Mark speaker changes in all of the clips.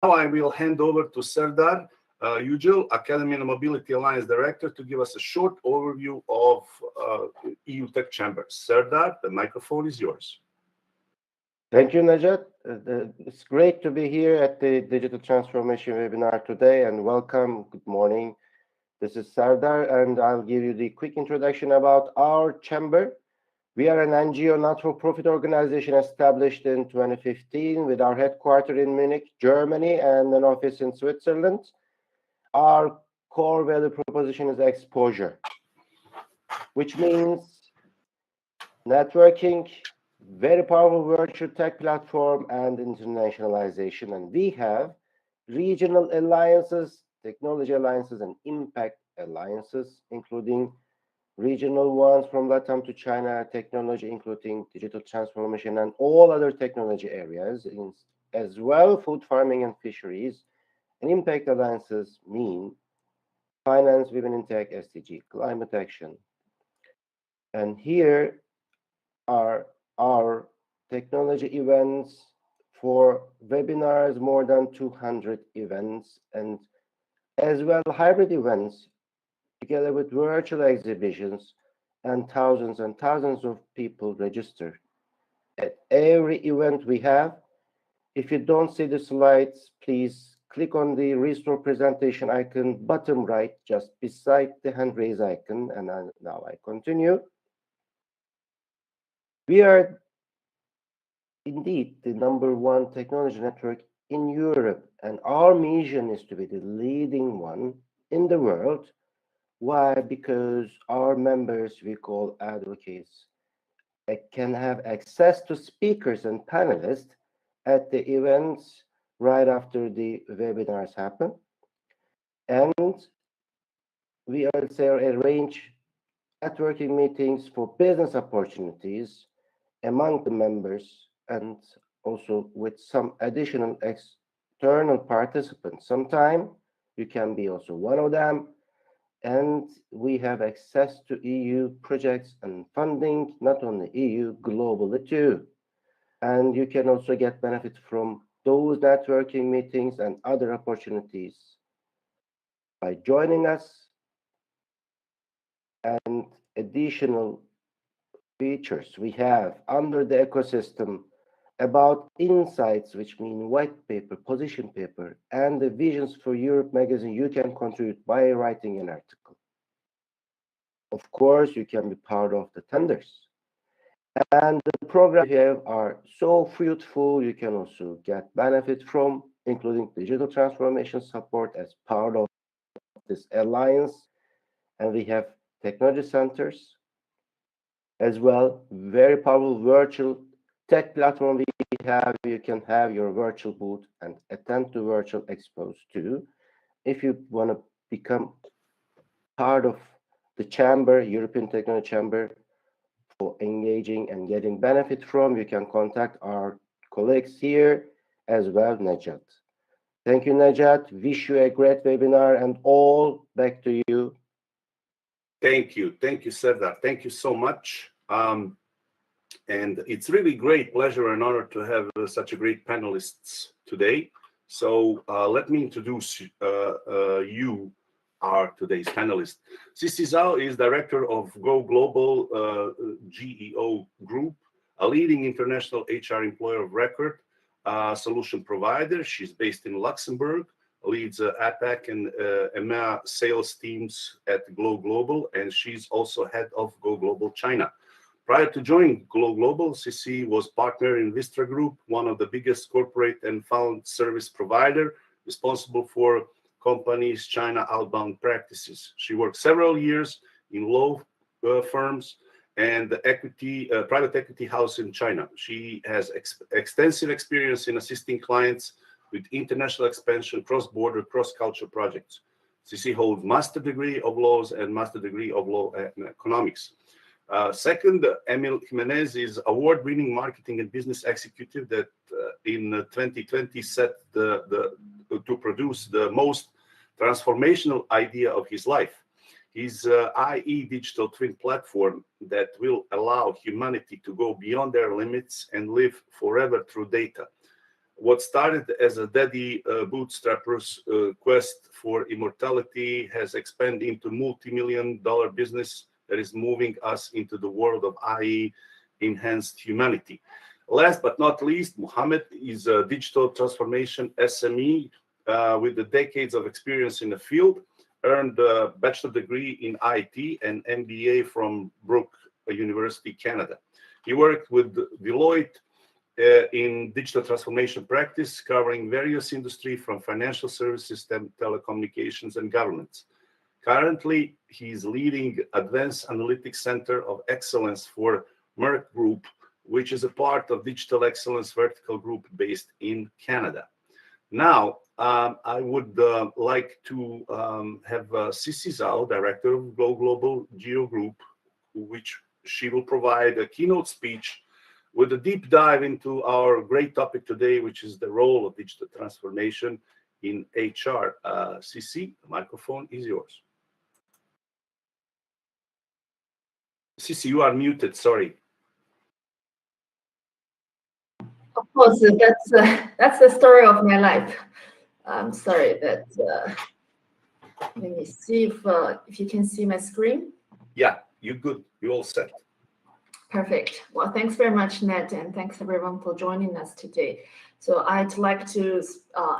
Speaker 1: I will hand over to Serdar Yücel, Academy and Mobility Alliance Director, to give us a short overview of EU Tech Chambers. Serdar, the microphone is yours.
Speaker 2: Thank you, Nejat. It's great to be here at the Digital Transformation webinar today, and welcome. Good morning. This is Serdar, and I'll give you the quick introduction about our chamber. We are an NGO, not-for-profit organization established in 2015 with our headquarters in Munich, Germany, and an office in Switzerland. Our core value proposition is exposure, which means networking, very powerful virtual tech platform, and internationalization. And we have regional alliances, technology alliances, and impact alliances, including regional ones from Latam to China, technology, including digital transformation and all other technology areas, as well food farming and fisheries. And impact alliances mean finance, women in tech, SDG, climate action. And here are our technology events for webinars, more than 200 events, and as well hybrid events, together with virtual exhibitions, and thousands of people register at every event we have. If you don't see the slides, please click on the restore presentation icon bottom right, just beside the hand raise icon, and now I continue. We are indeed the #1 technology network in Europe, and our mission is to be the leading one in the world. Why? Because our members, we call advocates, can have access to speakers and panelists at the events right after the webinars happen. And we also arrange networking meetings for business opportunities among the members, and also with some additional external participants. Sometime you can be also one of them. And we have access to EU projects and funding, not only EU, globally too. And you can also get benefit from those networking meetings and other opportunities by joining us. And additional features we have under the ecosystem about insights, which mean white paper, position paper, and the Visions for Europe magazine. You can contribute by writing an article. Of course, you can be part of the tenders. And the programs we have are so fruitful, you can also get benefit from, including digital transformation support as part of this alliance. And we have technology centers as well, very powerful virtual tech platform we have. You can have your virtual booth and attend to virtual expos too. If you want to become part of the chamber, European Technology Chamber, for engaging and getting benefit from, you can contact our colleagues here as well, Nejat. Thank you, Nejat. Wish you a great webinar, and all back to you.
Speaker 1: Thank you, Serdar. Thank you so much. And it's really great pleasure and honor to have such a great panelists today. So let me introduce you, our today's panelist. Sisi Zhao is director of Go Global GEO Group, a leading international HR employer of record solution provider. She's based in Luxembourg, leads APAC and EMEA sales teams at Go Global, and she's also head of Go Global China. Prior to joining Go Global, Sisi was partner in Vistra Group, one of the biggest corporate and fund service provider responsible for companies' China outbound practices. She worked several years in law firms and the private equity house in China. She has extensive experience in assisting clients with international expansion, cross-border, cross-culture projects. Sisi holds master degree of laws and master degree of law and economics. Second, Emil Jimenez is award-winning marketing and business executive that in 2020 set to produce the most transformational idea of his life. His IE digital twin platform that will allow humanity to go beyond their limits and live forever through data. What started as a daddy bootstrapper's quest for immortality has expanded into multi-million-dollar business that is moving us into the world of AI enhanced humanity. Last but not least, Mohammed is a digital transformation SME with the decades of experience in the field, earned a bachelor degree in IT and MBA from Brook University, Canada. He worked with Deloitte in digital transformation practice, covering various industries from financial services, telecommunications, and governments. Currently, he is leading Advanced Analytics Center of Excellence for Merck Group, which is a part of Digital Excellence Vertical Group based in Canada. Now, I would like to have Sissi Zhao, Director of Global Geo Group, which she will provide a keynote speech with a deep dive into our great topic today, which is the role of digital transformation in HR. Sissi, the microphone is yours. Sissi, you are muted, sorry.
Speaker 3: Of course, that's the story of my life. I'm sorry that. Let me see if you can see my screen.
Speaker 1: Yeah, you're good. You're all set.
Speaker 3: Perfect. Well, thanks very much, Ned, and thanks everyone for joining us today. So I'd like to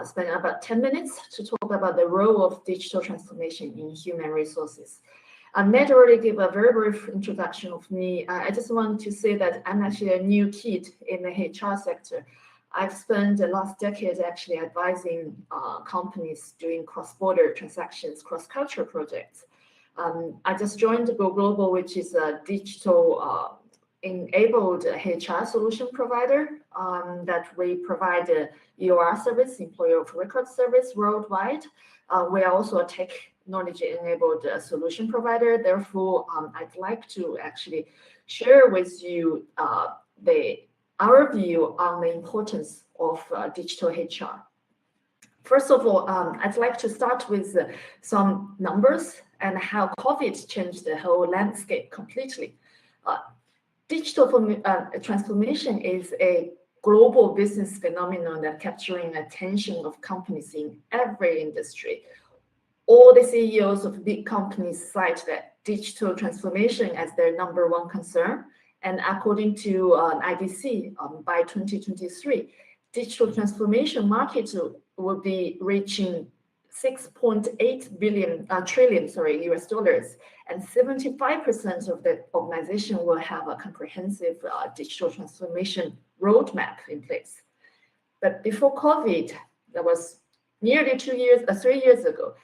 Speaker 3: spend about 10 minutes to talk about the role of digital transformation in human resources. Ned already gave a very brief introduction of me. I just want to say that I'm actually a new kid in the HR sector. I've spent the last decade actually advising companies doing cross-border transactions, cross-cultural projects. I just joined Go Global, which is a digital enabled HR solution provider that we provide EOR service, employer of record service worldwide. We are also a technology-enabled solution provider. Therefore, I'd like to actually share with you our view on the importance of digital HR. First of all, I'd like to start with some numbers and how COVID changed the whole landscape completely. Digital transformation is a global business phenomenon that capturing attention of companies in every industry. All the CEOs of big companies cite that digital transformation as their #1 concern. And according to IDC, by 2023, digital transformation market will be reaching 6.8 trillion US dollars, and 75% of the organization will have a comprehensive digital transformation roadmap in place. But before COVID, that was nearly 3 years ago,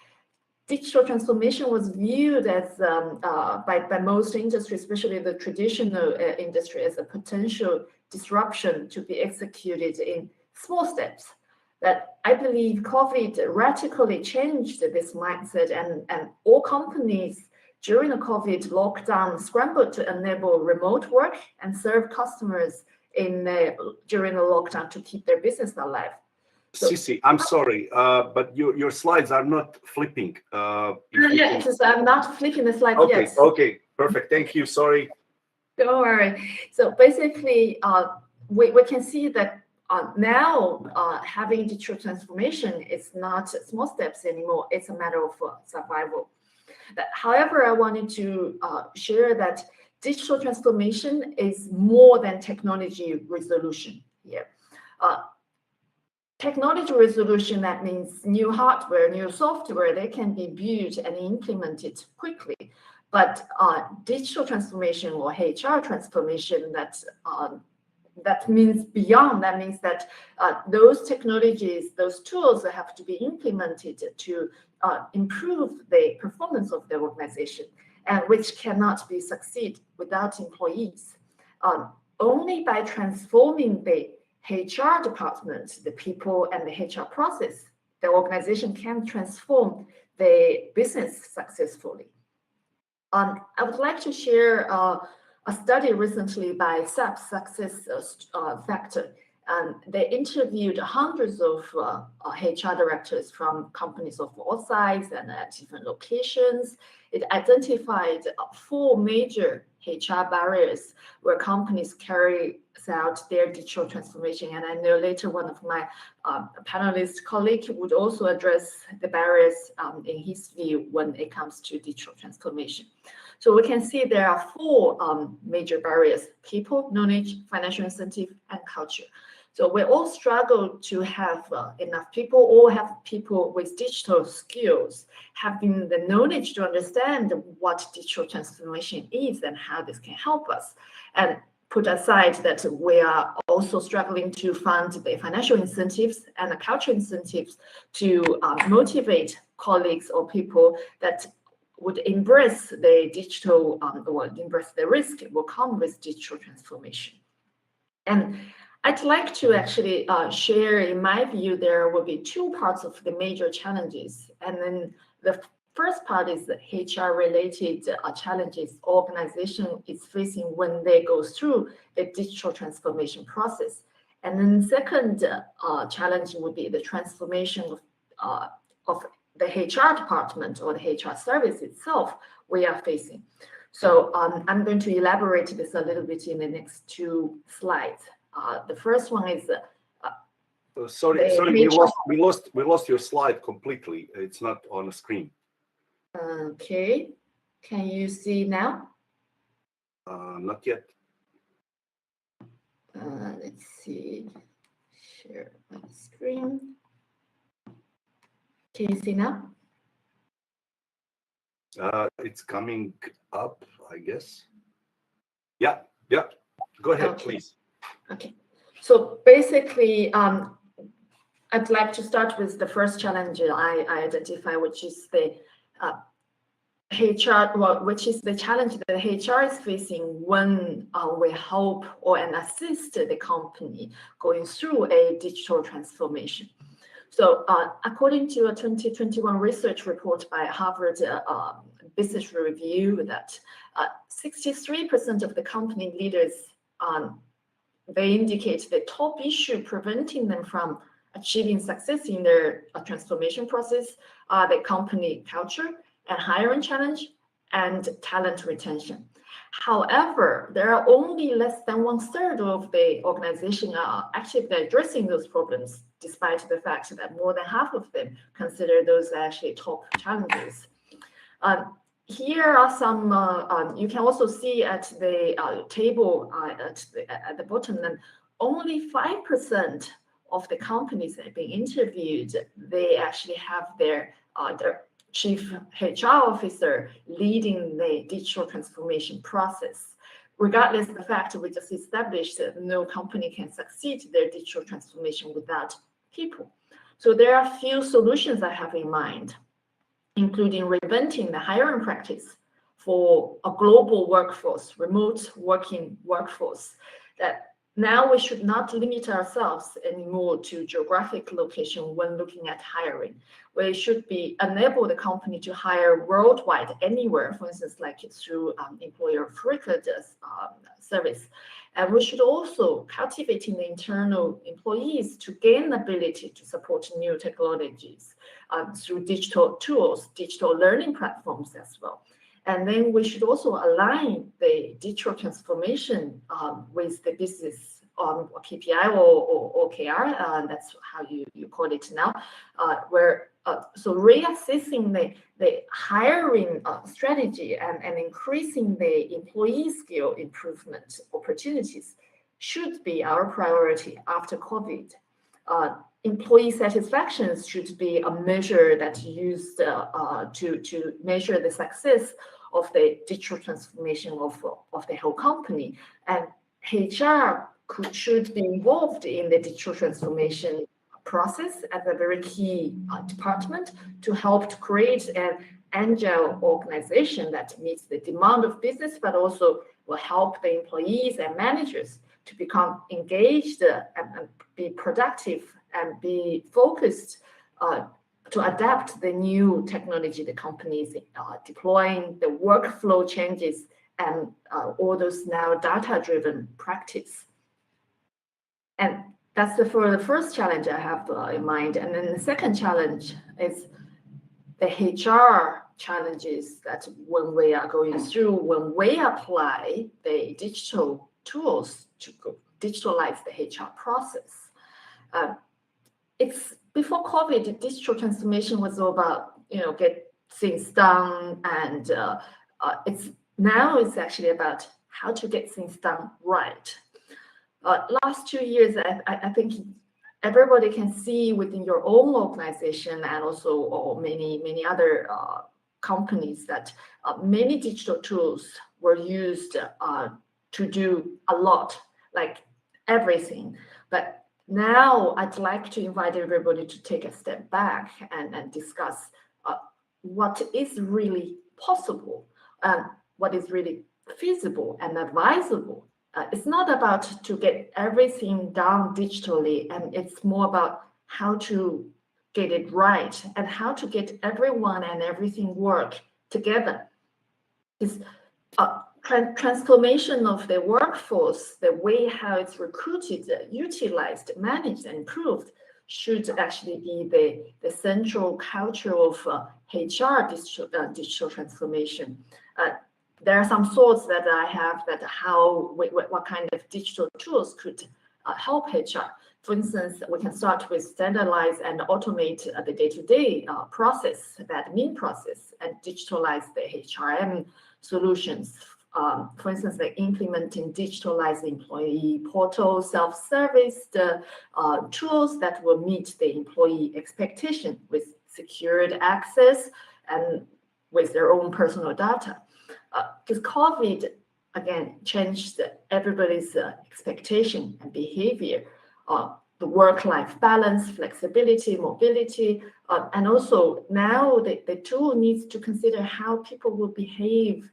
Speaker 3: digital transformation was viewed as by most industries, especially the traditional industry, as a potential disruption to be executed in small steps. But I believe COVID radically changed this mindset, and all companies during the COVID lockdown scrambled to enable remote work and serve customers during the lockdown to keep their business alive.
Speaker 1: Sissi, I'm sorry, but your slides are not flipping.
Speaker 3: Yeah, because I'm not flipping the slide yet.
Speaker 1: Okay, perfect. Thank you. Sorry.
Speaker 3: Don't worry. So basically, we can see that now having digital transformation is not small steps anymore. It's a matter of survival. However, I wanted to share that digital transformation is more than technology resolution here. Technology resolution, that means new hardware, new software, they can be built and implemented quickly. But digital transformation or HR transformation, that means beyond. That means that those technologies, those tools have to be implemented to improve the performance of the organization, and which cannot be succeed without employees. Only by transforming the HR department, the people and the HR process, the organization can transform the business successfully. I would like to share a study recently by SAP Success Factor. They interviewed hundreds of HR directors from companies of all sizes and at different locations. It identified 4 major HR barriers where companies carry out their digital transformation. And I know later one of my panelist colleagues would also address the barriers in his view when it comes to digital transformation. So we can see there are four major barriers: people, knowledge, financial incentive, and culture. So we all struggle to have enough people, or have people with digital skills, having the knowledge to understand what digital transformation is and how this can help us. And put aside that we are also struggling to fund the financial incentives and the cultural incentives to motivate colleagues or people that would embrace the digital or embrace the risk that will come with digital transformation. And I'd like to actually share, in my view, there will be two parts of the major challenges. And then the first part is the HR-related challenges organization is facing when they go through the digital transformation process. And then the second challenge would be the transformation of the HR department or the HR service itself we are facing. So I'm going to elaborate this a little bit in the next two slides. The first one is
Speaker 1: sorry, we lost your slide completely. It's not on the screen.
Speaker 3: Okay, can you see now?
Speaker 1: Not yet.
Speaker 3: Let's see. Share my screen. Can you see now?
Speaker 1: It's coming up, I guess. Yeah. Go ahead,
Speaker 3: Okay.
Speaker 1: please.
Speaker 3: Okay, so basically, I'd like to start with the first challenge I identify, which is the HR, which is the challenge that HR is facing when we help and assist the company going through a digital transformation. So according to a 2021 research report by Harvard Business Review, that 63% of the company leaders they indicate the top issue preventing them from achieving success in their transformation process are the company culture and hiring challenge and talent retention. However, there are only less than 1/3 of the organization are actively addressing those problems, despite the fact that more than half of them consider those actually top challenges. Here are some, you can also see at the table at the bottom that only 5% of the companies that have been interviewed, they actually have their chief HR officer leading the digital transformation process. Regardless of the fact we just established that no company can succeed their digital transformation without people. So there are a few solutions I have in mind, including reinventing the hiring practice for a global workforce, remote working workforce, that now we should not limit ourselves anymore to geographic location when looking at hiring. We should enable the company to hire worldwide, anywhere, for instance, like through employer of record service. And we should also cultivate the internal employees to gain ability to support new technologies through digital tools, digital learning platforms as well. And then we should also align the digital transformation with the business KPI or OKR, that's how you call it now, so reassessing the hiring strategy and increasing the employee skill improvement opportunities should be our priority after COVID. Employee satisfaction should be a measure that's used to measure the success of the digital transformation of the whole company. And HR should be involved in the digital transformation process as a very key department to help to create an agile organization that meets the demand of business, but also will help the employees and managers to become engaged and be productive and be focused to adapt the new technology the company is deploying, the workflow changes, and all those now data-driven practice. And that's for the first challenge I have in mind. And then the second challenge is the HR challenges that when we are going through, when we apply the digital tools to digitalize the HR process. It's before COVID, digital transformation was all about, get things done, and it's actually about how to get things done right. Last 2 years, I think everybody can see within your own organization and also or many other companies that many digital tools were used to do a lot, like everything. But now I'd like to invite everybody to take a step back and discuss what is really possible and what is really feasible and advisable. It's not about to get everything done digitally, and it's more about how to get it right and how to get everyone and everything work together. This transformation of the workforce, the way how it's recruited, utilized, managed, and improved should actually be the central culture of HR digital transformation. There are some thoughts that I have that what kind of digital tools could help HR. For instance, we can start with standardize and automate the day-to-day process, the admin process, and digitalize the HRM solutions. For instance, like implementing digitalized employee portal, self-service, tools that will meet the employee expectation with secured access and with their own personal data. Because COVID, again, changed everybody's expectation and behavior, the work-life balance, flexibility, mobility, and also now the tool needs to consider how people will behave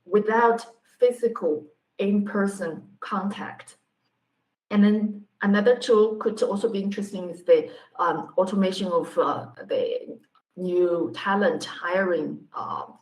Speaker 3: without physical in-person contact. And then another tool could also be interesting is the automation of the new talent hiring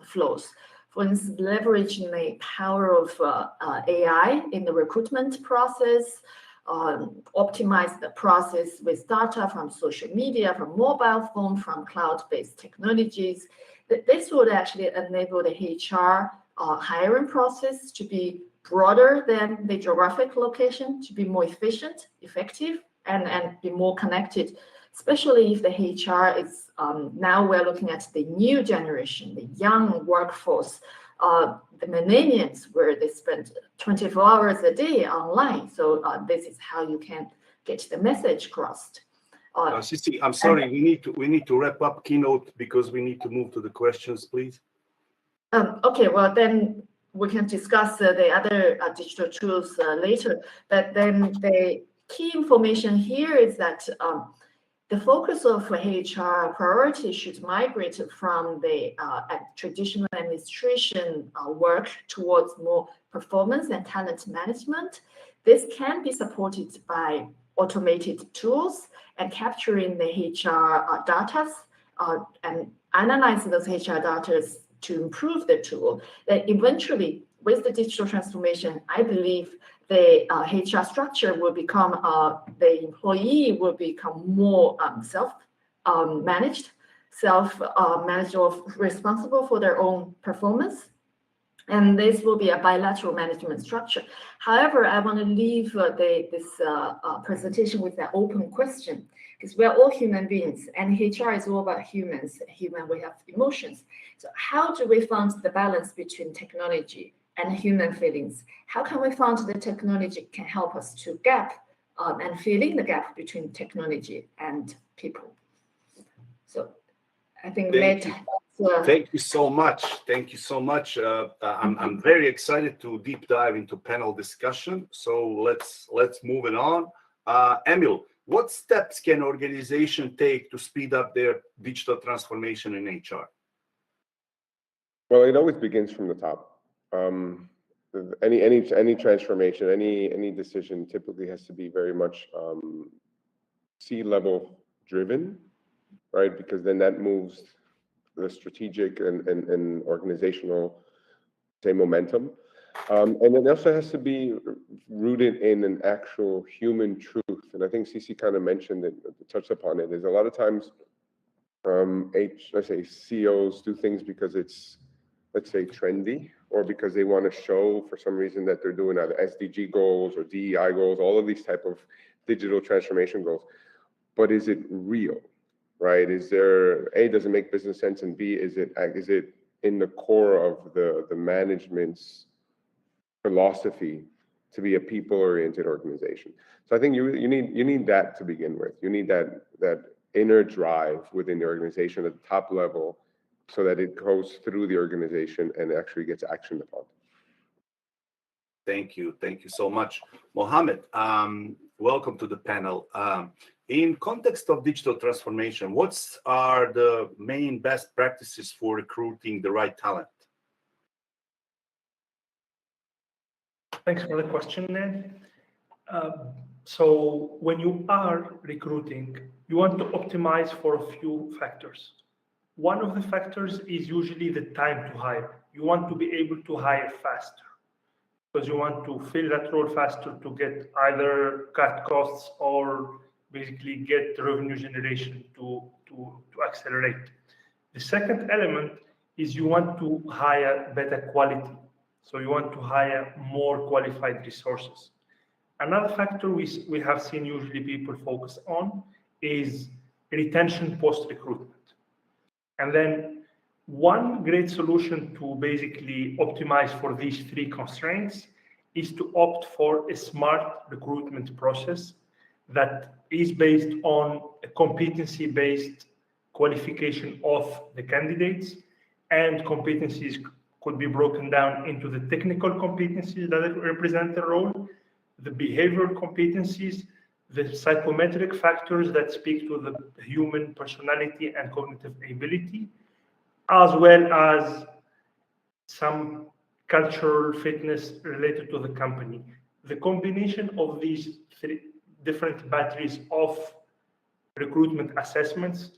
Speaker 3: flows. For instance, leveraging the power of AI in the recruitment process, optimize the process with data from social media, from mobile phone, from cloud-based technologies. This would actually enable the HR hiring process to be broader than the geographic location, to be more efficient, effective, and be more connected, especially if the HR is now we're looking at the new generation, the young workforce, the millennials, where they spend 24 hours a day online. So this is how you can get the message crossed.
Speaker 1: Sisi, I'm sorry, we need to wrap up keynote because we need to move to the questions, please.
Speaker 3: Okay, well then we can discuss the other digital tools later. But then the key information here is that the focus of HR priority should migrate from the traditional administration work towards more performance and talent management. This can be supported by automated tools and capturing the HR data and analyzing those HR data to improve the tool. Then eventually, with the digital transformation, I believe the HR structure will become, the employee will become more self-managed, or responsible for their own performance. And this will be a bilateral management structure. However, I want to leave this presentation with an open question, because we are all human beings, and HR is all about humans. Human, we have emotions. So how do we find the balance between technology and human feelings? How can we find the technology can help us to gap and fill in the gap between technology and people? So I think
Speaker 1: Thank you so much. Thank you so much. I'm very excited to deep dive into panel discussion. So let's move it on. Emil, what steps can organization take to speed up their digital transformation in HR?
Speaker 4: Well, it always begins from the top. Any transformation, any decision typically has to be very much C-level driven, right? Because then that moves the strategic and organizational, say, momentum. And it also has to be rooted in an actual human truth. And I think Sisi kind of mentioned it, touched upon it. There's a lot of times let's say CEOs do things because it's, let's say, trendy, or because they want to show for some reason that they're doing either SDG goals or DEI goals, all of these type of digital transformation goals. But is it real, right? Is there, A, does it make business sense, and B, is it in the core of the management's philosophy to be a people-oriented organization? So I think you need that to begin with. You need that inner drive within the organization at the top level, so that it goes through the organization and actually gets actioned upon.
Speaker 1: Thank you so much, Mohammed. Welcome to the panel. In context of digital transformation, what are the main best practices for recruiting the right talent?
Speaker 5: Thanks for the question, Ned. So when you are recruiting, you want to optimize for a few factors. One of the factors is usually the time to hire. You want to be able to hire faster, because you want to fill that role faster to get either cut costs or basically get revenue generation to accelerate. The second element is you want to hire better quality. So you want to hire more qualified resources. Another factor we have seen usually people focus on is retention post-recruitment. And then one great solution to basically optimize for these three constraints is to opt for a smart recruitment process that is based on a competency-based qualification of the candidates, and competencies could be broken down into the technical competencies that represent the role, the behavioral competencies, the psychometric factors that speak to the human personality and cognitive ability, as well as some cultural fitness related to the company. The combination of these three different batteries of recruitment assessments,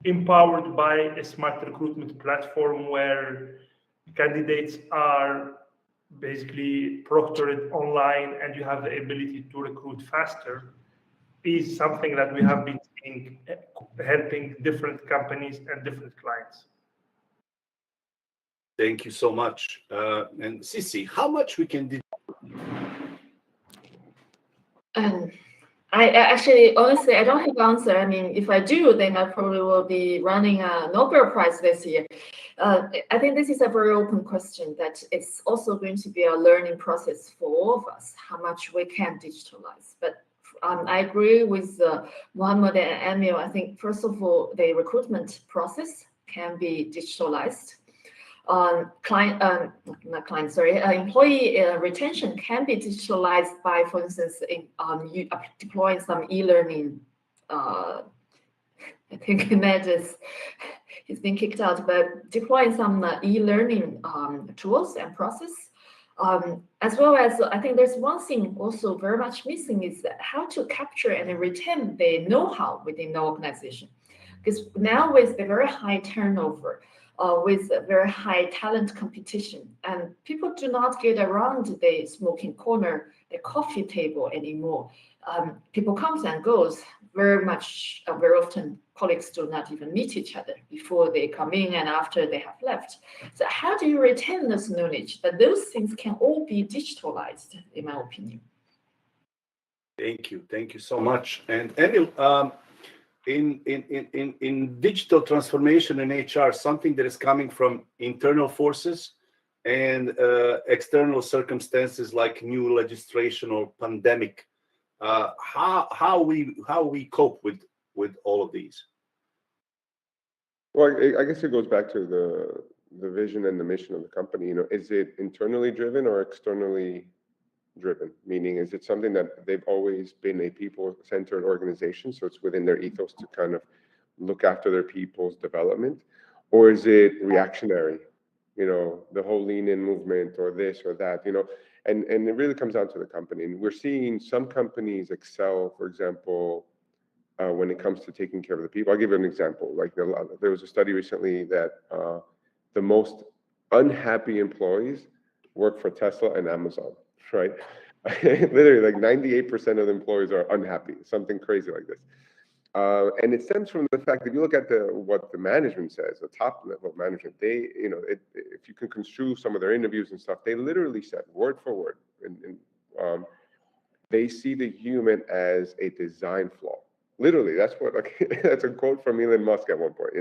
Speaker 5: empowered by a smart recruitment platform where candidates are basically proctored online and you have the ability to recruit faster, is something that we have been seeing helping different companies and different clients.
Speaker 1: Thank you so much. And Sisi, how much we can do?
Speaker 3: I actually, honestly, I don't have an answer. I mean, if I do, then I probably will be running a Nobel Prize this year. I think this is a very open question that it's also going to be a learning process for all of us, how much we can digitalize. But I agree with Mohammed and Emil. I think, first of all, the recruitment process can be digitalized. Employee retention can be digitalized by, for instance, deploying some e-learning. I think Ned he's been kicked out, but deploying some e-learning tools and process. As well as, I think there's one thing also very much missing is how to capture and retain the know-how within the organization. Because now with the very high turnover, with a very high talent competition, and people do not get around the smoking corner, the coffee table anymore. People comes and goes very often. Colleagues do not even meet each other before they come in and after they have left. So how do you retain this knowledge? But those things can all be digitalized, in my opinion.
Speaker 1: Thank you so much. And Emil, in digital transformation in HR, something that is coming from internal forces and external circumstances like new legislation or pandemic, how we cope with all of these?
Speaker 4: Well, I guess it goes back to the vision and the mission of the company. Is it internally driven or externally driven? Meaning, is it something that they've always been a people-centered organization, so it's within their ethos to kind of look after their people's development? Or is it reactionary? The whole lean-in movement or this or that, and it really comes down to the company. And we're seeing some companies excel, for example, when it comes to taking care of the people. I'll give you an example. Like there was a study recently that the most unhappy employees work for Tesla and Amazon, right? Literally, like 98% of the employees are unhappy, something crazy like this. And it stems from the fact that if you look at what the management says, the top level of management, they, if you can construe some of their interviews and stuff, they literally said word for word, they see the human as a design flaw. Literally, that's what, like, that's a quote from Elon Musk at one point,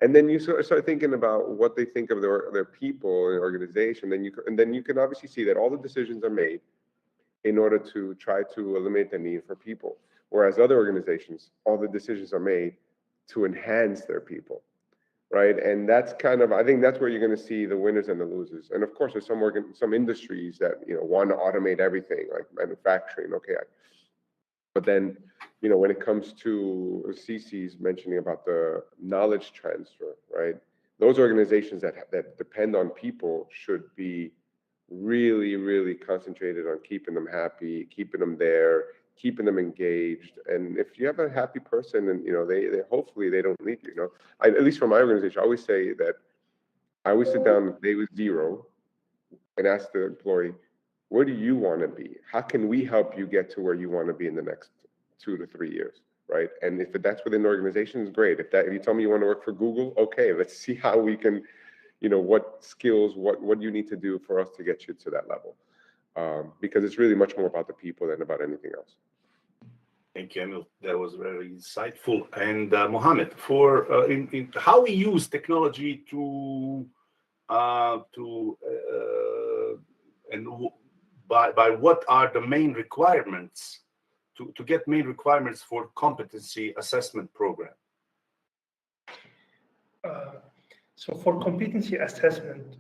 Speaker 4: And then you start thinking about what they think of their people and organization. And then you can obviously see that all the decisions are made in order to try to eliminate the need for people. Whereas other organizations, all the decisions are made to enhance their people, right? And that's I think that's where you're going to see the winners and the losers. And of course, there's some industries that want to automate everything, like manufacturing. Okay, but then when it comes to CC's mentioning about the knowledge transfer, right? Those organizations that depend on people should be really, really concentrated on keeping them happy, keeping them there, keeping them engaged. And if you have a happy person, and they hopefully they don't leave you. At least for my organization, I always say that I always sit down day with zero and ask the employee, where do you want to be? How can we help you get to where you want to be in the next 2 to 3 years, right? And if that's within the organization, it's great. If you tell me you want to work for Google, okay, let's see how we can, what skills, what you need to do for us to get you to that level. Because it's really much more about the people than about anything else.
Speaker 1: Thank you, Emil. That was very insightful. And Mohammed, for in how we use technology by what are the main requirements to get main requirements for competency assessment program?
Speaker 5: So for competency assessment,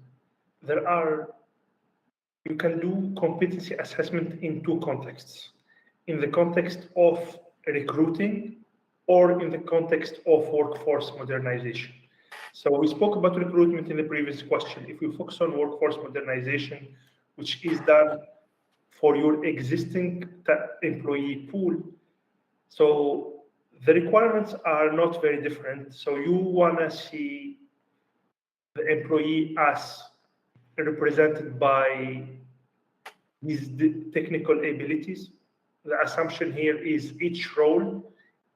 Speaker 5: you can do competency assessment in 2 contexts. In the context of recruiting or in the context of workforce modernization. So we spoke about recruitment in the previous question. If we focus on workforce modernization, which is done for your existing employee pool, so the requirements are not very different. So you want to see the employee as represented by his technical abilities. The assumption here is each role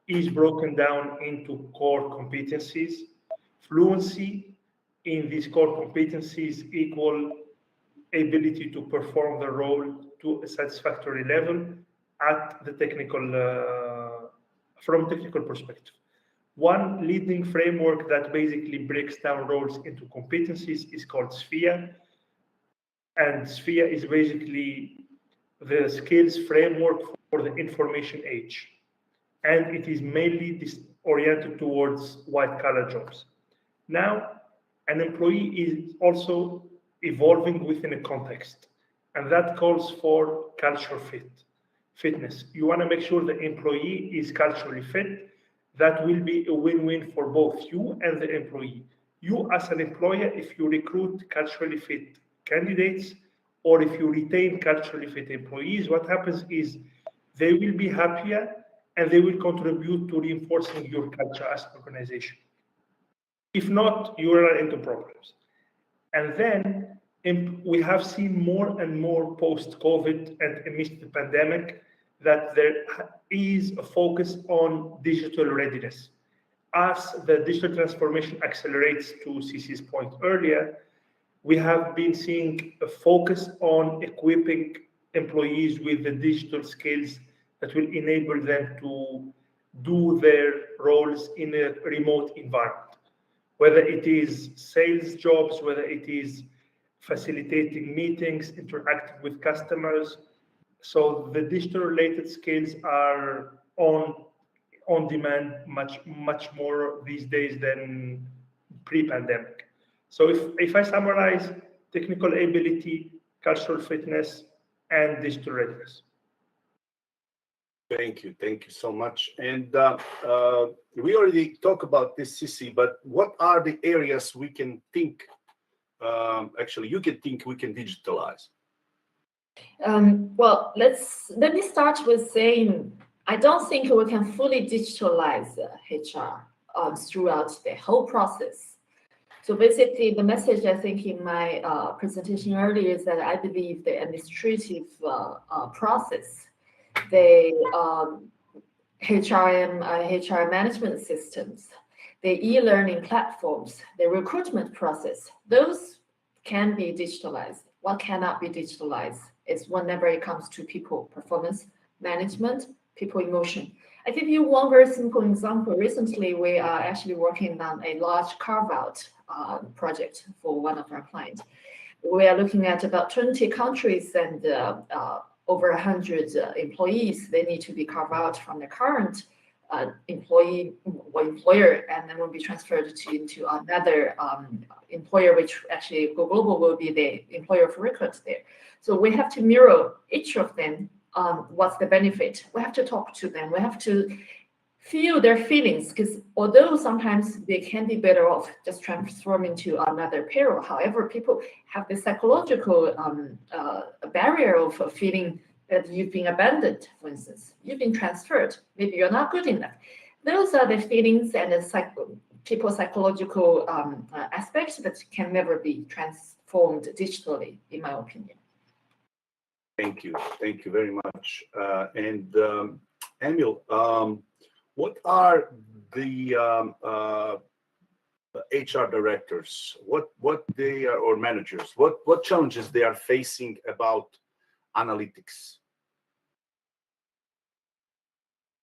Speaker 5: is broken down into core competencies. Fluency in these core competencies equal ability to perform the role to a satisfactory level at the from technical perspective. One leading framework that basically breaks down roles into competencies is called SFIA. And SFIA is basically the skills framework for the information age. And it is mainly oriented towards white-collar jobs. Now, an employee is also evolving within a context, and that calls for culture fitness. You want to make sure the employee is culturally fit. That will be a win-win for both you and the employee. You as an employer, if you recruit culturally fit candidates, or if you retain culturally fit employees, what happens is they will be happier and they will contribute to reinforcing your culture as an organization. If not, you run into problems. And then we have seen more and more post-COVID and amidst the pandemic that there is a focus on digital readiness. As the digital transformation accelerates, to CC's point earlier, we have been seeing a focus on equipping employees with the digital skills that will enable them to do their roles in a remote environment, whether it is sales jobs, whether it is facilitating meetings, interacting with customers. So the digital related skills are on demand much more these days than pre-pandemic. So if I summarize, technical ability, cultural fitness, and digital readiness.
Speaker 1: Thank you so much. And we already talked about this, Sisi, but what are the areas we can think, you can think we can digitalize?
Speaker 3: Well, let me start with saying, I don't think we can fully digitalize HR throughout the whole process. So basically, the message I think in my presentation earlier is that I believe the administrative process, the HRM, HR management systems, the e-learning platforms, the recruitment process, those can be digitalized. What cannot be digitalized is whenever it comes to people performance management, people emotion. I give you one very simple example. Recently, we are actually working on a large carve-out project for one of our clients. We are looking at about 20 countries and over 100 employees. They need to be carved out from the current employer, and then will be transferred into another employer, which actually Go Global will be the employer of record there. So we have to mirror each of them. What's the benefit? We have to talk to them. We have to feel their feelings, because although sometimes they can be better off just transforming to another payroll, however, people have the psychological barrier of feeling that you've been abandoned, for instance. You've been transferred. Maybe you're not good enough. Those are the feelings and the people's psychological aspects that can never be transformed digitally, in my opinion.
Speaker 1: Thank you very much. And Emil, what are the HR directors? What they are, or managers? What challenges they are facing about analytics?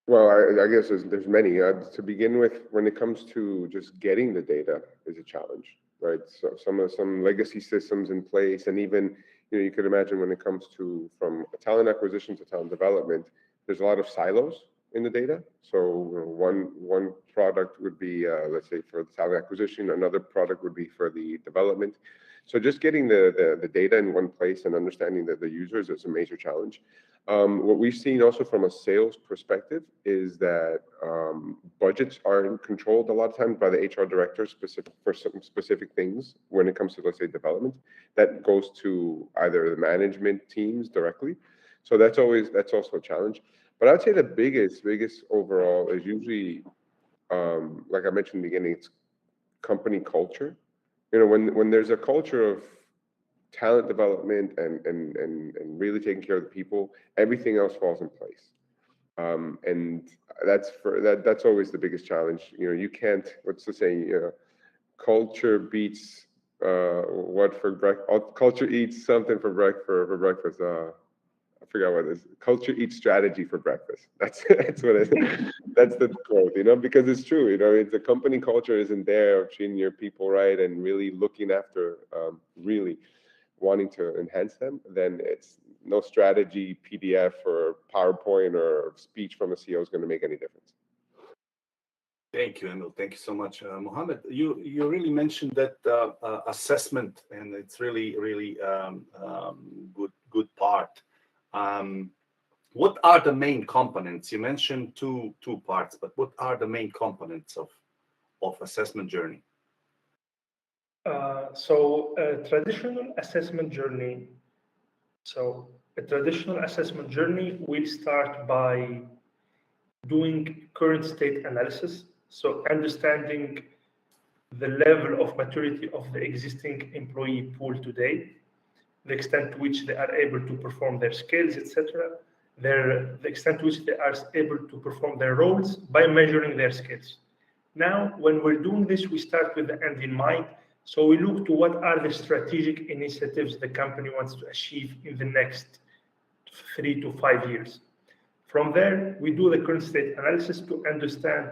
Speaker 4: Well, I guess there's many. To begin with, when it comes to just getting the data is a challenge, right? So some legacy systems in place, and even you could imagine when it comes to from talent acquisition to talent development, there's a lot of silos in the data. So one product would be, let's say, for the talent acquisition, another product would be for the development. So just getting the data in one place and understanding that the users is a major challenge. What we've seen also from a sales perspective is that budgets are controlled a lot of times by the HR director for some specific things when it comes to, let's say, development. That goes to either the management teams directly. So that's also a challenge. But I'd say the biggest overall is usually, like I mentioned in the beginning, it's company culture. When there's a culture of talent development and really taking care of the people, everything else falls in place. And that's always the biggest challenge. You can't, what's the saying? Culture beats what for breakfast? Culture eats something for breakfast. I forgot what it is. Culture eats strategy for breakfast. That's what it is. That's the quote, because it's true. It's the company culture isn't there of treating your people right and really looking after, really wanting to enhance them. Then it's no strategy, PDF or PowerPoint or speech from a CEO is going to make any difference.
Speaker 1: Thank you, Emil. Thank you so much, Mohammed. You really mentioned that assessment, and it's really good part. What are the main components? You mentioned two parts, but what are the main components of assessment journey?
Speaker 5: So a traditional assessment journey will start by doing current state analysis. So understanding the level of maturity of the existing employee pool today, the extent to which they are able to perform their skills, etc., the extent to which they are able to perform their roles by measuring their skills. Now, when we're doing this, we start with the end in mind. So we look to what are the strategic initiatives the company wants to achieve in the next 3 to 5 years. From there, we do the current state analysis to understand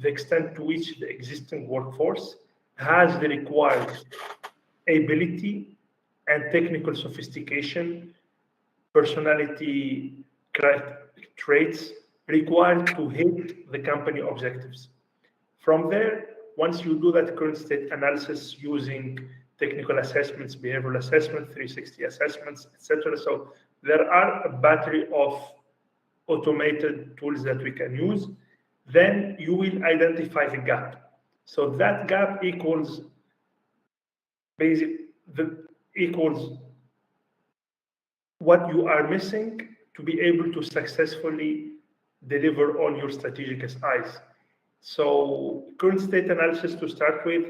Speaker 5: the extent to which the existing workforce has the required ability and technical sophistication, personality traits required to hit the company objectives. From there, once you do that current state analysis using technical assessments, behavioral assessment, 360 assessments, etc. So there are a battery of automated tools that we can use. Then you will identify the gap. So that gap equals what you are missing to be able to successfully deliver on your strategic SIs. So current state analysis to start with,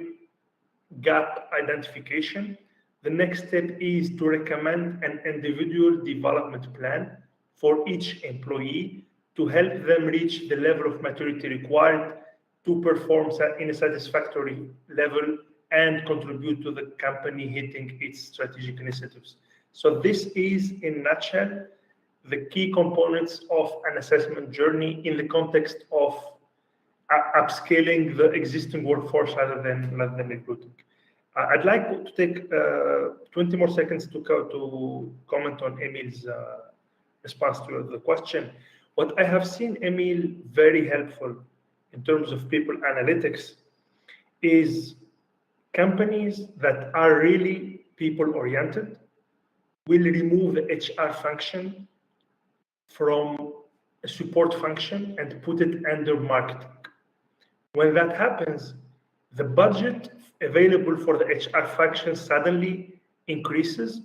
Speaker 5: gap identification. The next step is to recommend an individual development plan for each employee to help them reach the level of maturity required to perform in a satisfactory level and contribute to the company hitting its strategic initiatives. So this is, in a nutshell, the key components of an assessment journey in the context of upscaling the existing workforce rather than recruiting. I'd like to take 20 more seconds to comment on Emil's response to the question. What I have seen Emil very helpful in terms of people analytics is companies that are really people-oriented will remove the HR function from a support function and put it under marketing. When that happens, the budget available for the HR function suddenly increases,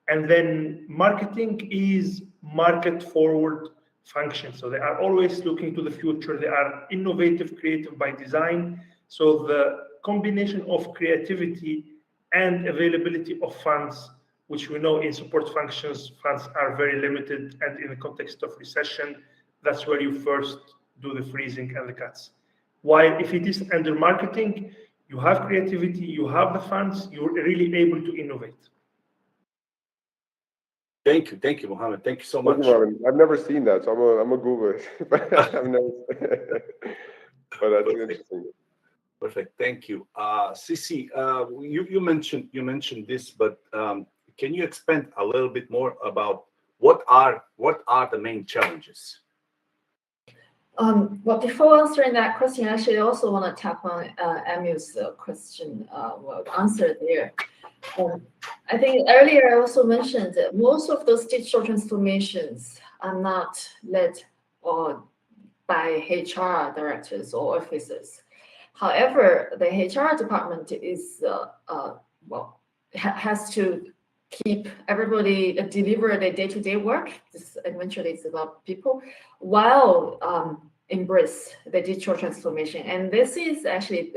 Speaker 5: and then marketing is market-forward function. So they are always looking to the future. They are innovative, creative by design. So the combination of creativity and availability of funds, which we know in support functions, funds are very limited, and in the context of recession, that's where you first do the freezing and the cuts. While if it is under marketing, you have creativity, you have the funds, you're really able to innovate.
Speaker 1: Thank you, Mohammed. Thank you so much.
Speaker 4: I've never seen that, so I'm a Google it. But that's interesting.
Speaker 1: Perfect. Thank you. Sisi, you mentioned this, but can you expand a little bit more about what are the main challenges?
Speaker 3: Well, before answering that question, actually, I also want to tap on Emil's question, answer there. I think earlier I also mentioned that most of those digital transformations are not led by HR directors or officers. However, the HR department is has to keep everybody deliver their day-to-day work. This eventually it's about people, while embrace the digital transformation. And this is actually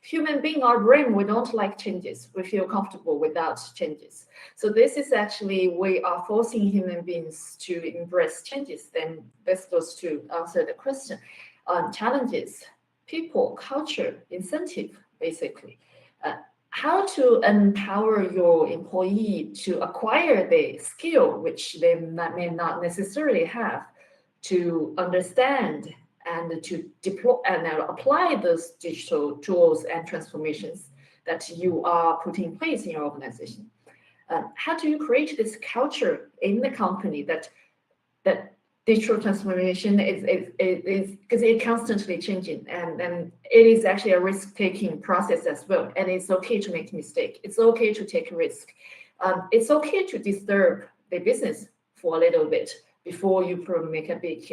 Speaker 3: human being, our brain, we don't like changes. We feel comfortable without changes. So this is actually, we are forcing human beings to embrace changes. Then this goes to answer the question on challenges, people, culture, incentive, basically. How to empower your employee to acquire the skill, which they may not necessarily have, to understand and to deploy and apply those digital tools and transformations that you are putting in place in your organization. How do you create this culture in the company that digital transformation is because it's constantly changing, and it is actually a risk-taking process as well. And it's okay to make a mistake. It's okay to take a risk. It's okay to disturb the business for a little bit before you make a big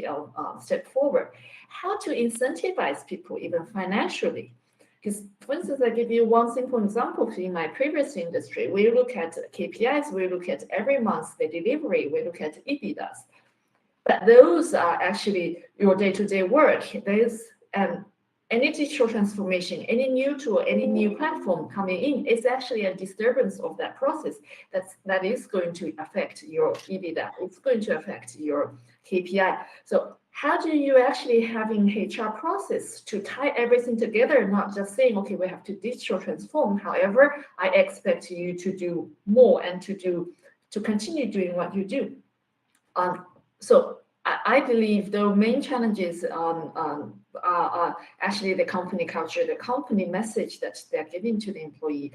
Speaker 3: step forward. How to incentivize people, even financially. Because, for instance, I give you one simple example. In my previous industry, we look at KPIs, we look at every month the delivery, we look at EBITDAs. But those are actually your day-to-day work. There's any digital transformation, any new tool, any new platform coming in is actually a disturbance of that process. That is going to affect your EBITDA. It's going to affect your KPI. So how do you actually having HR process to tie everything together, not just saying, okay, we have to digital transform. However, I expect you to do more and to continue doing what you do. So I believe the main challenges are actually the company culture, the company message that they're giving to the employee,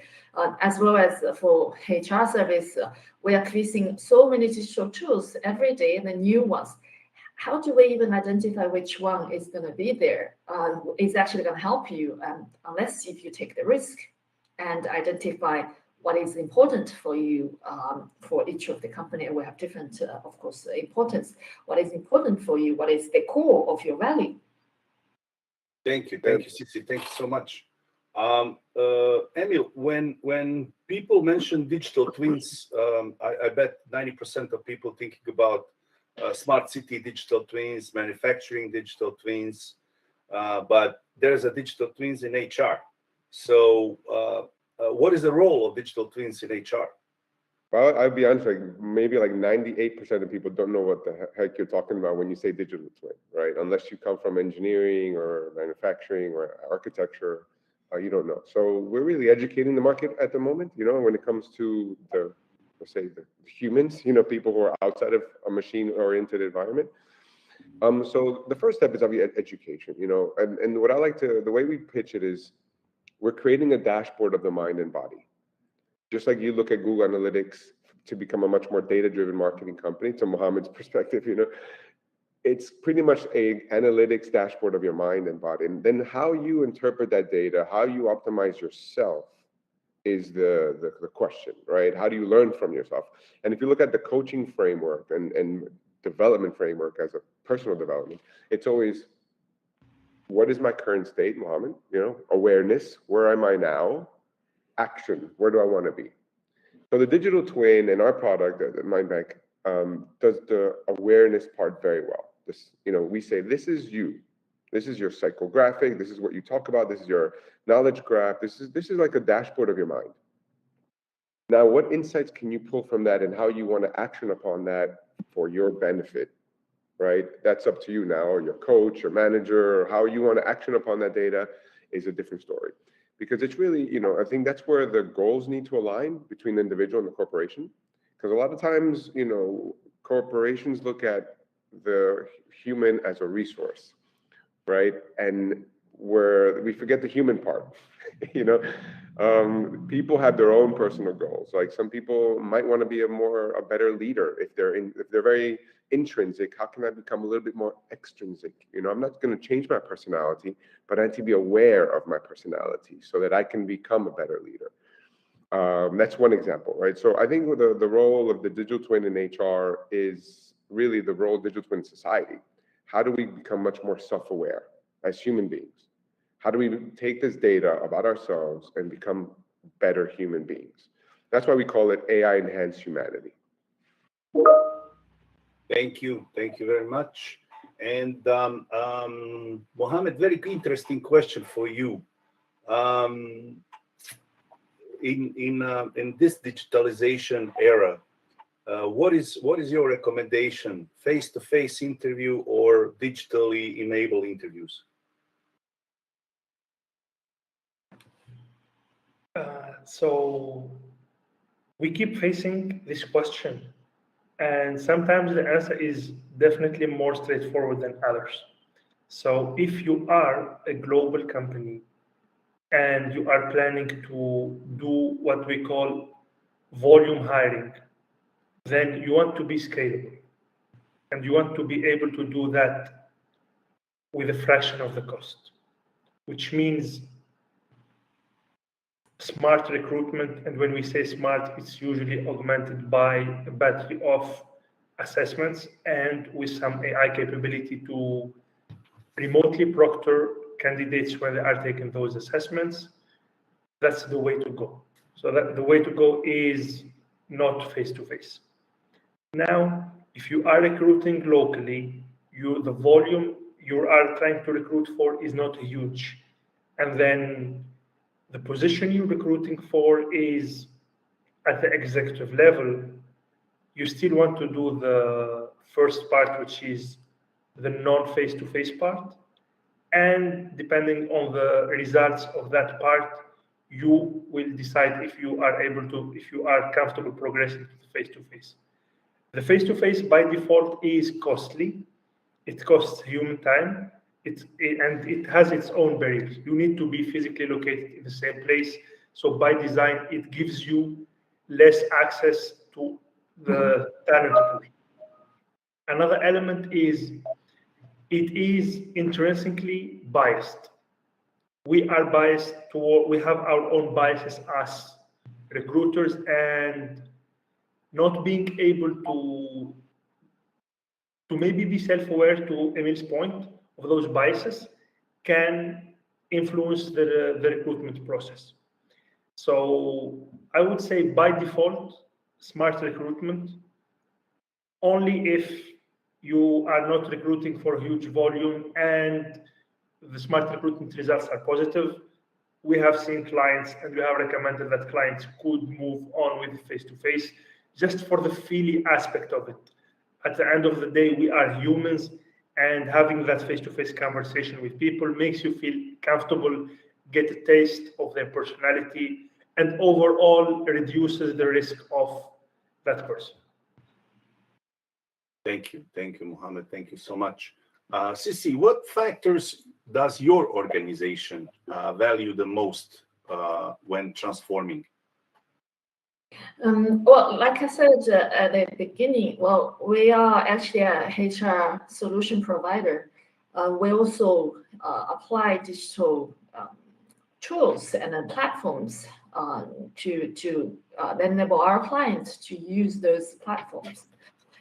Speaker 3: as well as for HR service. We are facing so many digital tools every day, and the new ones. How do we even identify which one is going to be there? Is actually going to help you, unless if you take the risk and identify what is important for you for each of the company. We have different, of course, importance. What is important for you? What is the core of your value?
Speaker 1: Thank you, Sisi. Thank you so much. Emil, when people mention digital twins, I bet 90% of people thinking about smart city digital twins, manufacturing digital twins, but there's a digital twins in HR. So what is the role of digital twins in HR?
Speaker 4: Well, I'll be honest, like maybe like 98% of people don't know what the heck you're talking about when you say digital twin, right? Unless you come from engineering or manufacturing or architecture, you don't know. So we're really educating the market at the moment, when it comes to let's say the humans, people who are outside of a machine-oriented environment. So the first step is obviously education, and what I like to, the way we pitch it is, we're creating a dashboard of the mind and body. Just like you look at Google Analytics to become a much more data-driven marketing company, to Mohammed's perspective, it's pretty much a analytics dashboard of your mind and body. And then how you interpret that data, how you optimize yourself is the question, right? How do you learn from yourself? And if you look at the coaching framework and development framework as a personal development, it's always, what is my current state, Mohammed? Awareness, where am I now? Action, where do I want to be? So the digital twin in our product at Mindbank does the awareness part very well. We say, this is you. This is your psychographic. This is what you talk about. This is your knowledge graph. This is like a dashboard of your mind. Now, what insights can you pull from that and how you want to action upon that for your benefit, right? That's up to you now, or your coach, your manager, or how you want to action upon that data is a different story. Because it's really, I think that's where the goals need to align between the individual and the corporation. Because a lot of times, corporations look at the human as a resource, right? And where we forget the human part. People have their own personal goals. Like some people might want to be a better leader. If they're very intrinsic, how can I become a little bit more extrinsic? I'm not going to change my personality, but I need to be aware of my personality so that I can become a better leader. That's one example, right? So I think the role of the digital twin in HR is really the role of digital twin in society. How do we become much more self-aware as human beings? How do we take this data about ourselves and become better human beings? That's why we call it AI-enhanced humanity.
Speaker 1: Thank you very much. And Mohammed, very interesting question for you. In this digitalization era, what is your recommendation? Face-to-face interview or digitally enabled interviews?
Speaker 5: So we keep facing this question, and sometimes the answer is definitely more straightforward than others. So if you are a global company and you are planning to do what we call volume hiring, then you want to be scalable and you want to be able to do that with a fraction of the cost, which means smart recruitment. And when we say smart, it's usually augmented by a battery of assessments and with some AI capability to remotely proctor candidates when they are taking those assessments. That's the way to go. So the way to go is not face-to-face. Now, if you are recruiting locally, the volume you are trying to recruit for is not huge. And then the position you're recruiting for is at the executive level, you still want to do the first part, which is the non-face-to-face part. And depending on the results of that part, you will decide if you are comfortable progressing to the face-to-face. The face-to-face by default is costly. It costs human time. And it has its own barriers. You need to be physically located in the same place. So by design, it gives you less access to the talent pool. Another element is it is intrinsically biased. We are biased we have our own biases as recruiters, and not being able to maybe be self-aware, to Emil's point, of those biases can influence the recruitment process. So I would say by default, smart recruitment, only if you are not recruiting for a huge volume and the smart recruitment results are positive. We have seen clients and we have recommended that clients could move on with face-to-face just for the feeling aspect of it. At the end of the day, we are humans, and having that face-to-face conversation with people makes you feel comfortable, get a taste of their personality, and overall reduces the risk of that person.
Speaker 1: Thank you, Mohammed. Thank you so much. Sissi, what factors does your organization value the most when transforming?
Speaker 3: Well, like I said at the beginning, well, we are actually a HR solution provider. We also apply digital tools and platforms to enable our clients to use those platforms.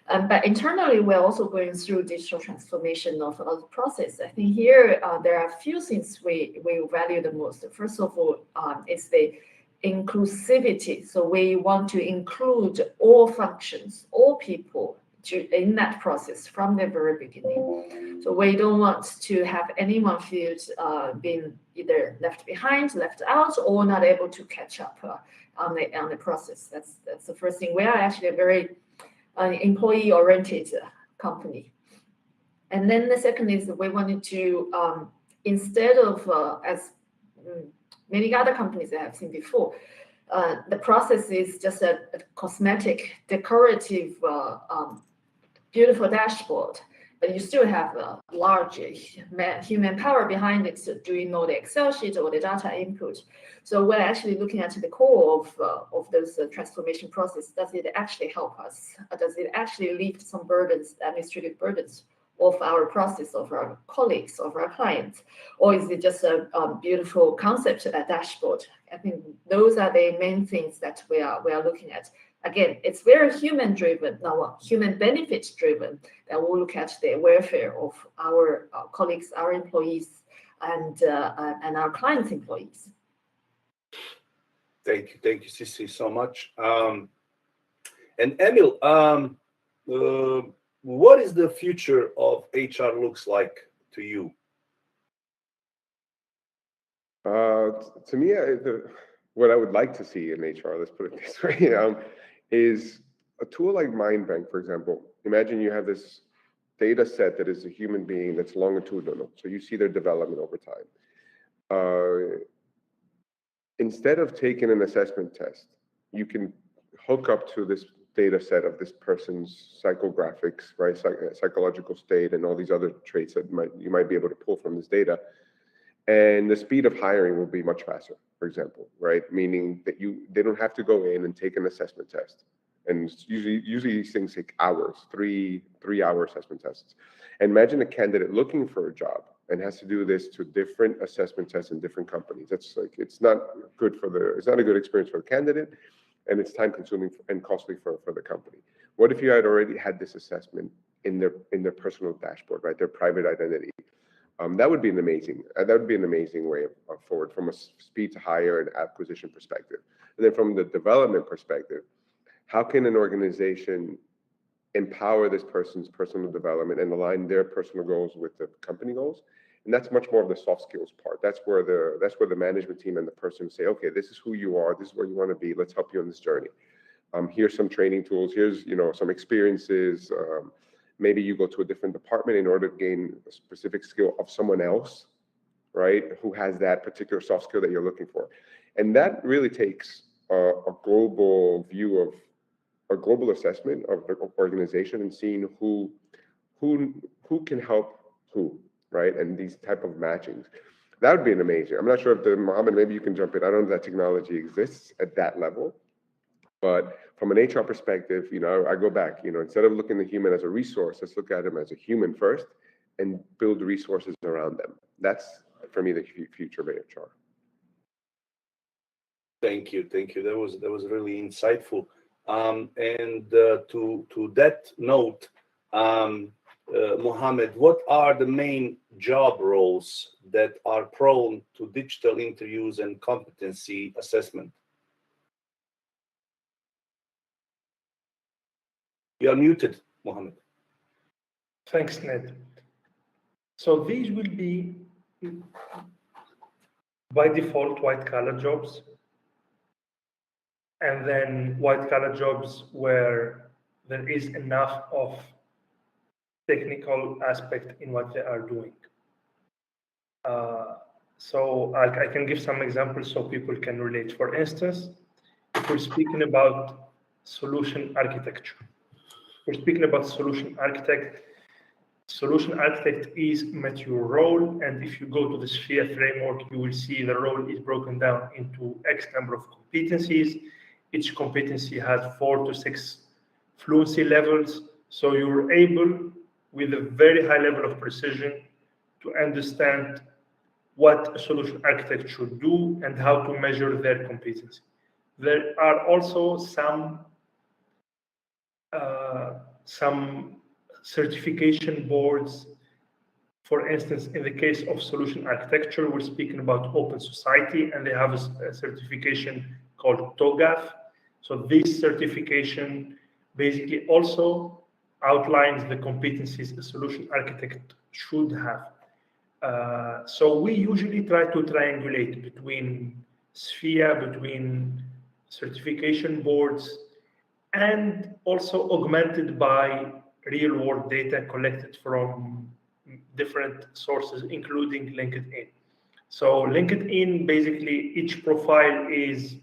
Speaker 3: But internally, we're also going through digital transformation of the process. I think here there are a few things we value the most. First of all, is the inclusivity. So we want to include all functions, all people in that process from the very beginning. So we don't want to have anyone feel being either left behind, left out, or not able to catch up on the process. That's the first thing. We are actually a very employee-oriented company. And then the second is we wanted to, instead of as many other companies I have seen before, the process is just a cosmetic, decorative, beautiful dashboard, but you still have a large human power behind it, so doing all the Excel sheet or the data input. So we're actually looking at the core of this transformation process. Does it actually help us? Does it actually lift some burdens, administrative burdens, of our process, of our colleagues, of our clients, or is it just a beautiful concept, a dashboard? I think those are the main things that we are looking at. Again, it's very human-driven, now human benefit-driven, that we'll look at the welfare of our colleagues, our employees, and our clients' employees.
Speaker 1: Thank you, Sissi, so much. And Emil, what is the future of HR looks like to you?
Speaker 4: To me, what I would like to see in HR, let's put it this way, is a tool like Mindbank, for example. Imagine you have this data set that is a human being that's longitudinal, so you see their development over time. Instead of taking an assessment test, you can hook up to this data set of this person's psychographics, right, psychological state, and all these other traits that you might be able to pull from this data. And the speed of hiring will be much faster, for example, right? Meaning that they don't have to go in and take an assessment test. And usually these things take hours, three-hour assessment tests. And imagine a candidate looking for a job and has to do this to different assessment tests in different companies. That's like, it's not a good experience for the candidate, and it's time consuming and costly for the company. What if you had already had this assessment in their personal dashboard, right? Their private identity. That would be an amazing way forward from a speed to hire and acquisition perspective. And then from the development perspective, how can an organization empower this person's personal development and align their personal goals with the company goals? And that's much more of the soft skills part. That's where the management team and the person say, okay, this is who you are, this is where you want to be, let's help you on this journey. Here's some training tools, here's some experiences. Maybe you go to a different department in order to gain a specific skill of someone else, right, who has that particular soft skill that you're looking for. And that really takes a global view of a global assessment of the organization and seeing who can help who, right? And these type of matchings. That would be an amazing. I'm not sure if Mohammed, maybe you can jump in. I don't know if that technology exists at that level. But from an HR perspective, I go back, instead of looking at the human as a resource, let's look at them as a human first and build resources around them. That's, for me, the future of HR.
Speaker 1: Thank you. That was really insightful. And to that note, Mohammed, what are the main job roles that are prone to digital interviews and competency assessment? You are muted, Mohammed.
Speaker 5: Thanks, Ned. So these will be, by default, white-collar jobs. and then white-collar jobs where there is enough of technical aspect in what they are doing. So I can give some examples so people can relate. For instance, if we're speaking about solution architecture, solution architect is mature role, and if you go to the SPHERE framework, you will see the role is broken down into X number of competencies. Each competency has 4 to 6 fluency levels, so you're able, with a very high level of precision, to understand what a solution architect should do and how to measure their competency. There are also some certification boards. For instance, in the case of solution architecture, we're speaking about Open Society, and they have a certification called TOGAF. So this certification basically also outlines the competencies a solution architect should have. So we usually try to triangulate between SPHERE, between certification boards, and also augmented by real-world data collected from different sources, including LinkedIn. So LinkedIn, basically, each profile is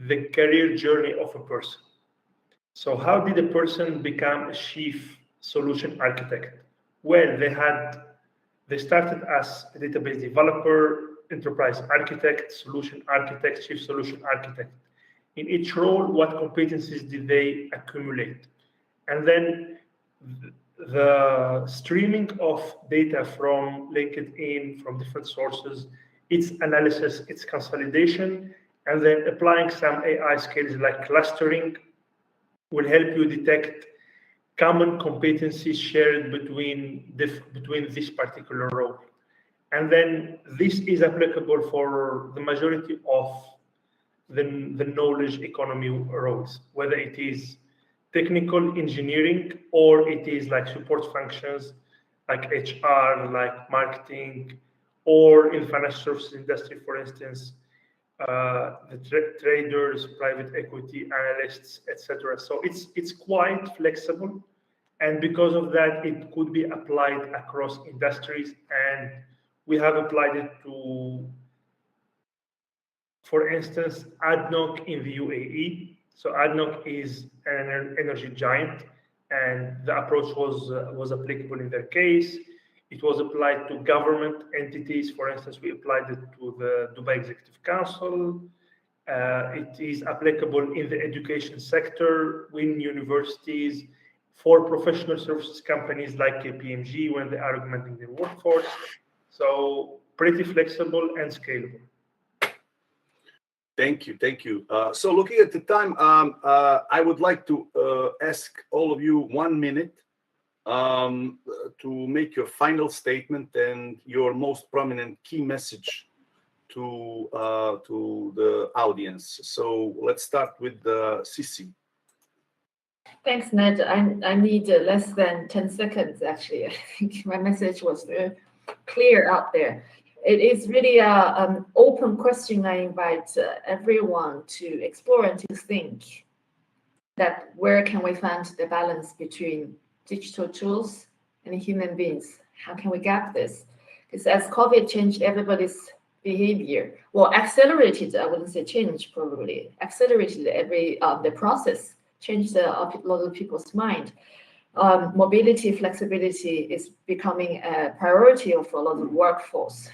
Speaker 5: the career journey of a person. So how did a person become a chief solution architect? Well, they started as a database developer, enterprise architect, solution architect, chief solution architect. In each role, what competencies did they accumulate? And then the streaming of data from LinkedIn, from different sources, its analysis, its consolidation, and then applying some AI skills like clustering will help you detect common competencies shared between this particular role. And then this is applicable for the majority of the knowledge economy roles, whether it is technical engineering or it is like support functions like HR, like marketing, or in the financial services industry, for instance, the traders, private equity analysts, etc. So it's quite flexible, and because of that, it could be applied across industries. And we have applied it to, for instance, ADNOC in the UAE. So ADNOC is an energy giant, and the approach was applicable in their case. It was applied to government entities. For instance, we applied it to the Dubai Executive Council. It is applicable in the education sector, in universities, for professional services companies like KPMG when they are augmenting their workforce. So pretty flexible and scalable.
Speaker 1: Thank you, thank you. So looking at the time, I would like to ask all of you 1 minute to make your final statement and your most prominent key message to the audience. So let's start with Sisi.
Speaker 3: Thanks, Ned. I need less than 10 seconds, actually. I think my message was clear out there. It is really an open question. I invite everyone to explore and to think that where can we find the balance between digital tools and human beings? How can we gap this? Because as COVID changed everybody's behavior, well, accelerated, I wouldn't say change, probably, accelerated the process, changed a lot of people's mind. Mobility, flexibility is becoming a priority of a lot of workforce.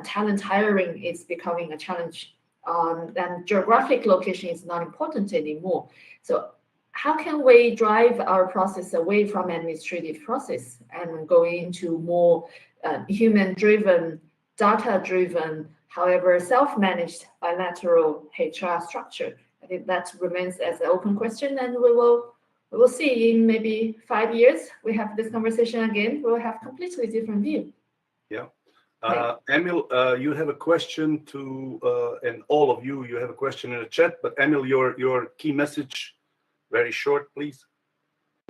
Speaker 3: Talent hiring is becoming a challenge, and geographic location is not important anymore. So how can we drive our process away from administrative process and go into more human-driven, data-driven, however, self-managed bilateral HR structure? I think that remains as an open question, and we will see in maybe 5 years, we have this conversation again, we'll have completely different view.
Speaker 1: Yeah. Emil, you have a question to, and all of you have a question in the chat, but Emil, your key message, very short, please.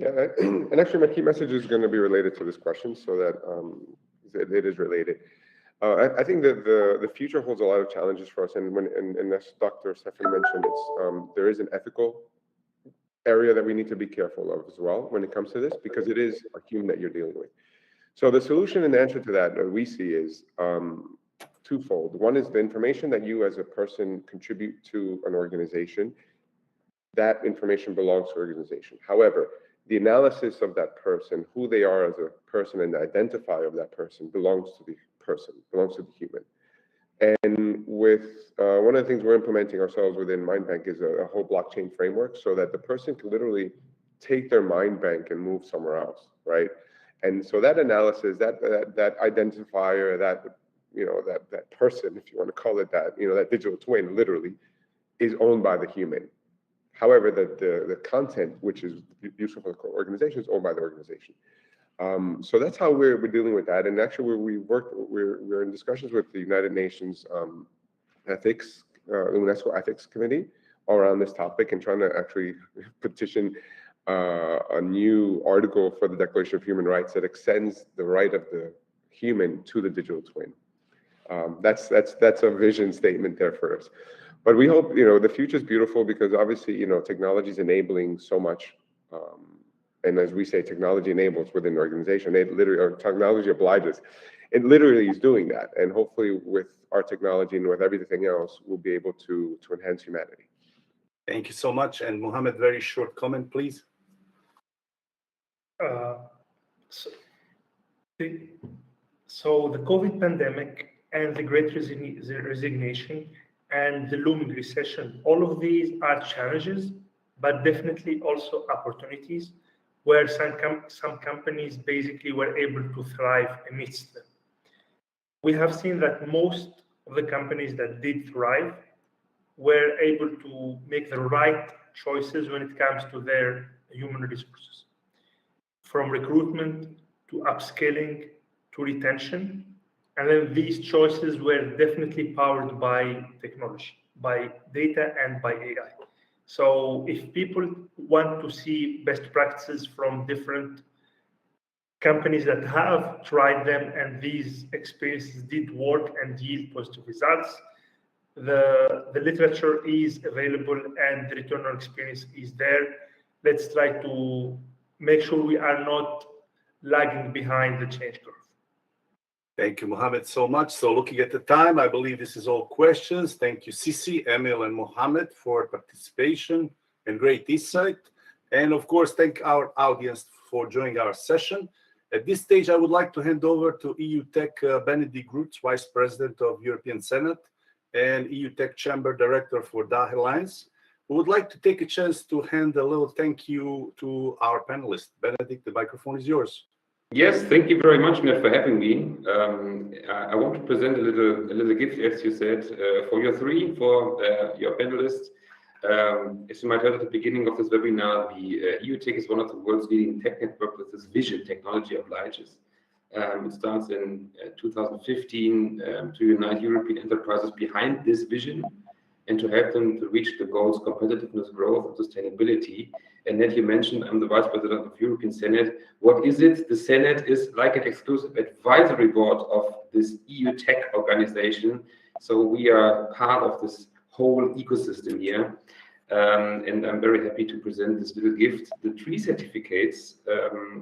Speaker 4: Yeah, and actually my key message is going to be related to this question, so that it is related. I think that the future holds a lot of challenges for us, and as Dr. Stefan mentioned, there is an ethical area that we need to be careful of as well when it comes to this, because it is a human that you're dealing with. So the solution and answer to that we see is twofold. One is the information that you as a person contribute to an organization. That information belongs to the organization. However, the analysis of that person, who they are as a person, and the identifier of that person belongs to the person, belongs to the human. And with one of the things we're implementing ourselves within MindBank is a whole blockchain framework, so that the person can literally take their MindBank and move somewhere else, right? And so that analysis, that identifier, that person, if you want to call it that, that digital twin, literally, is owned by the human. However, the content, which is useful for the organization, is owned by the organization. So that's how we're dealing with that. And actually, we're in discussions with the United Nations ethics, UNESCO Ethics Committee, around this topic, and trying to actually petition a new article for the Declaration of Human Rights that extends the right of the human to the digital twin. That's a vision statement there for us. But we hope, the future is beautiful, because obviously, technology is enabling so much. And as we say, technology enables within an organization. Technology obliges. It literally is doing that. And hopefully with our technology and with everything else, we'll be able to enhance humanity.
Speaker 1: Thank you so much. And Mohammed, very short comment, please.
Speaker 5: So the COVID pandemic and the Great Resignation and the looming recession, all of these are challenges, but definitely also opportunities, where some companies basically were able to thrive amidst them. We have seen that most of the companies that did thrive were able to make the right choices when it comes to their human resources, from recruitment to upskilling to retention. And then these choices were definitely powered by technology, by data, and by AI. So if people want to see best practices from different companies that have tried them and these experiences did work and yield positive results, the literature is available and the return on experience is there. Let's try to make sure we are not lagging behind the change curve.
Speaker 1: Thank you, Mohammed, so much. So looking at the time, I believe this is all questions. Thank you, Sisi, Emil, and Mohammed for participation and great insight. And of course, thank our audience for joining our session. At this stage, I would like to hand over to EU Tech Benedikt Grütz, Vice President of European Senate and EU Tech Chamber Director for DACH Alliance. We would like to take a chance to hand a little thank you to our panelists. Benedikt, the microphone is yours.
Speaker 6: Yes, thank you very much, Ned, for having me. I want to present a little gift, as you said, for your panelists. As you might heard at the beginning of this webinar, the EU Tech is one of the world's leading tech network with this vision: technology obliges. It starts in 2015 to unite European enterprises behind this vision and to help them to reach the goals: competitiveness, growth, and sustainability. And Ned, you mentioned I'm the Vice President of European Senate. What is it? The Senate is like an exclusive advisory board of this EU Tech organization. So we are part of this whole ecosystem here. And I'm very happy to present this little gift. The 3 certificates,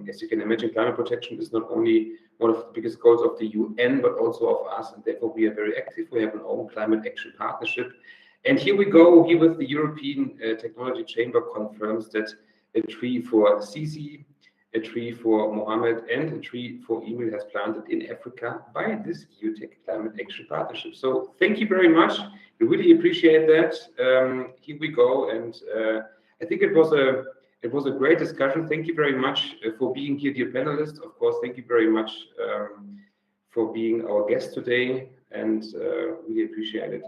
Speaker 6: as you can imagine, climate protection is not only one of the biggest goals of the UN, but also of us. And therefore, we are very active. We have an own climate action partnership. And here we go, here with the European Technology Chamber confirms that a tree for Sisi, a tree for Mohammed, and a tree for Emil has planted in Africa by this EU Tech Climate Action Partnership. So thank you very much. We really appreciate that. Here we go. And I think it was a great discussion. Thank you very much for being here, dear panelists. Of course, thank you very much for being our guest today, and really appreciate it.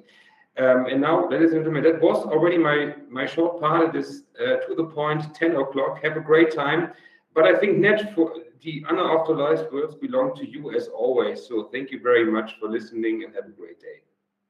Speaker 6: And now, ladies and gentlemen, that was already my short part. It is to the point, 10 o'clock. Have a great time. But I think, Ned, for the honor of the last words belong to you as always. So thank you very much for listening and have a great day.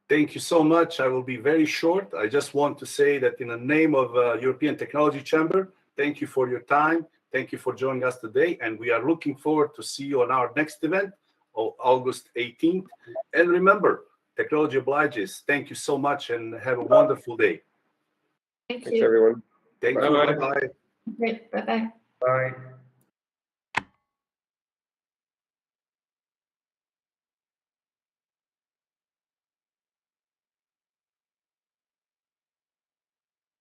Speaker 1: Thank you so much. I will be very short. I just want to say that in the name of European Technology Chamber, thank you for your time. Thank you for joining us today. And we are looking forward to see you on our next event August 18th. And remember, technology obliges. Thank you so much and have a wonderful day.
Speaker 3: Thank
Speaker 4: Thanks,
Speaker 3: you.
Speaker 4: everyone.
Speaker 1: Thank you.
Speaker 6: Bye-bye.
Speaker 1: Bye-bye.
Speaker 3: Great. Bye-bye.
Speaker 5: Bye.